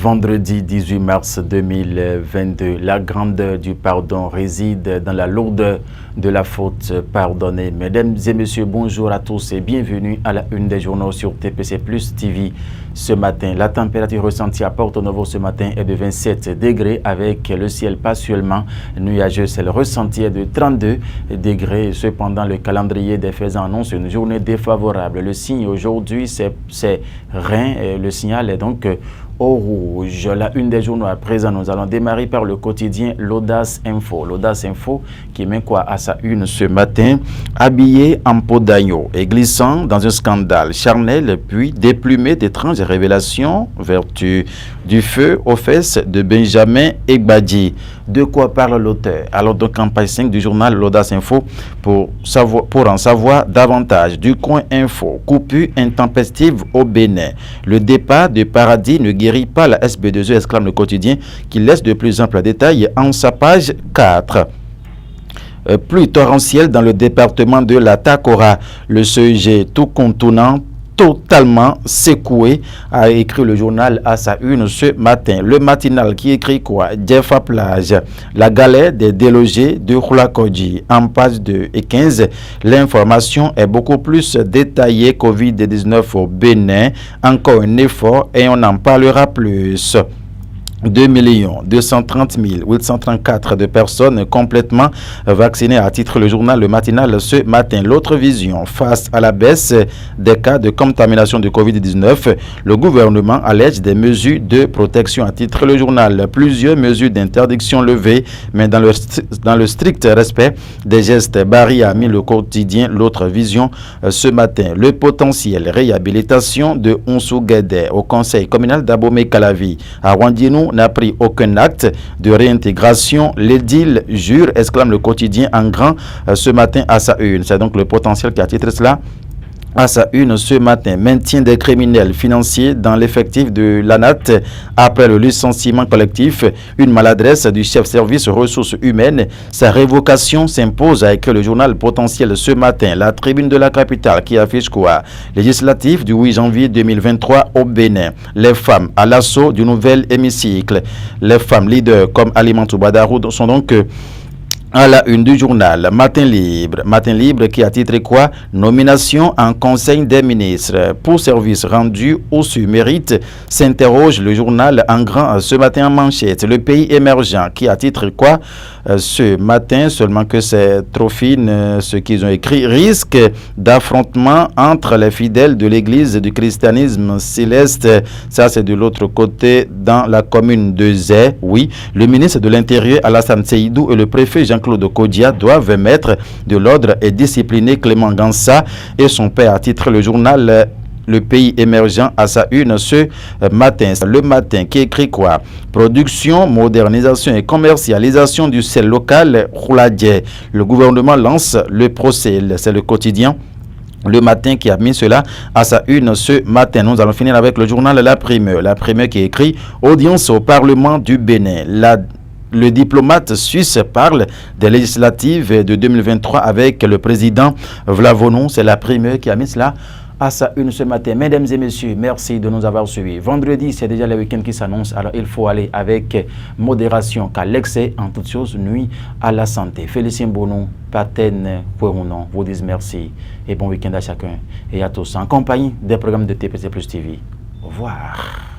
Vendredi 18 mars 2022, la grandeur du pardon réside dans la lourdeur de la faute pardonnée. Mesdames et messieurs, bonjour à tous et bienvenue à la une des journaux sur TPC Plus TV ce matin. La température ressentie à Porto Novo ce matin est de 27 degrés avec le ciel partiellement nuageux. Celle ressentie est de 32 degrés. Cependant, le calendrier des faits annonce une journée défavorable. Le signe aujourd'hui, c'est Rein. Le signal est donc au rouge. La une des journaux à présent, nous allons démarrer par le quotidien L'Audace Info. L'Audace Info qui met quoi à sa une ce matin? Habillé en peau d'agneau et glissant dans un scandale charnel, puis déplumé d'étranges révélations, vertu du feu aux fesses de Benjamin Egbadji. De quoi parle l'auteur? Alors donc en page 5 du journal L'Audace Info pour en savoir davantage. Du Coin Info, coupure intempestive au Bénin. Le départ de Paradis ne guérit pas la SB2E, exclame le quotidien qui laisse de plus amples détails en sa page 4. Pluie torrentielle dans le département de la Takora. Le CEG tout contournant totalement secoué, a écrit le journal à sa une ce matin. Le matinal qui écrit quoi? Jeff à plage. La galère des délogés de Khulakodji. En page 2 et 15, l'information est beaucoup plus détaillée. Covid-19 au Bénin. Encore un effort et on en parlera plus. 2 230 834 de personnes complètement vaccinées, à titre le journal Le Matinal ce matin. L'autre vision, face à la baisse des cas de contamination de Covid-19, le gouvernement allège des mesures de protection, à titre le journal. Plusieurs mesures d'interdiction levées, mais dans le strict respect des gestes barrières, a mis le quotidien L'autre vision ce matin. Le potentiel réhabilitation de Onsou Guédé au conseil communal d'Abomey-Calavi. À Rwandino n'a pris aucun acte de réintégration. L'édile jure, exclame le quotidien en grand ce matin à sa une. C'est donc le potentiel qui a titré cela à sa une ce matin. Maintien des criminels financiers dans l'effectif de l'ANAT après le licenciement collectif. Une maladresse du chef service ressources humaines. Sa révocation s'impose, a écrit le journal Potentiel ce matin. La tribune de la capitale qui affiche quoi? Législatif du 8 janvier 2023 au Bénin. Les femmes à l'assaut du nouvel hémicycle. Les femmes leaders comme Alimantou Badaroud sont donc à la une du journal Matin Libre qui a titré quoi? Nomination en conseil des ministres pour service rendu au mérite, s'interroge le journal en grand ce matin en manchette. Le pays émergent qui a titré quoi ce matin? Seulement que c'est trop fine ce qu'ils ont écrit. Risque d'affrontement entre les fidèles de l'église du christianisme céleste. Ça c'est de l'autre côté dans la commune de Zé. Oui, le ministre de l'Intérieur Alassane Seydou et le préfet Jean-Claude Kodia doivent mettre de l'ordre et discipliner Clément Gansa et son père, à titre le journal Le Pays émergent à sa une ce matin. Le matin qui écrit quoi? Production, modernisation et commercialisation du sel local Khouladje. Le gouvernement lance le procès. C'est le quotidien Le Matin qui a mis cela à sa une ce matin. Nous allons finir avec le journal La Primeur. La Primeur qui écrit audience au Parlement du Bénin. Le diplomate suisse parle des législatives de 2023 avec le président Vlavonou. C'est La Primeur qui a mis cela à sa une ce matin. Mesdames et messieurs, merci de nous avoir suivis. Vendredi, c'est déjà le week-end qui s'annonce, alors il faut aller avec modération, car l'excès en toutes choses nuit à la santé. Félicien Bonou, Patène Pourounon vous disent merci et bon week-end à chacun et à tous en compagnie des programmes de TPC Plus TV. Au revoir.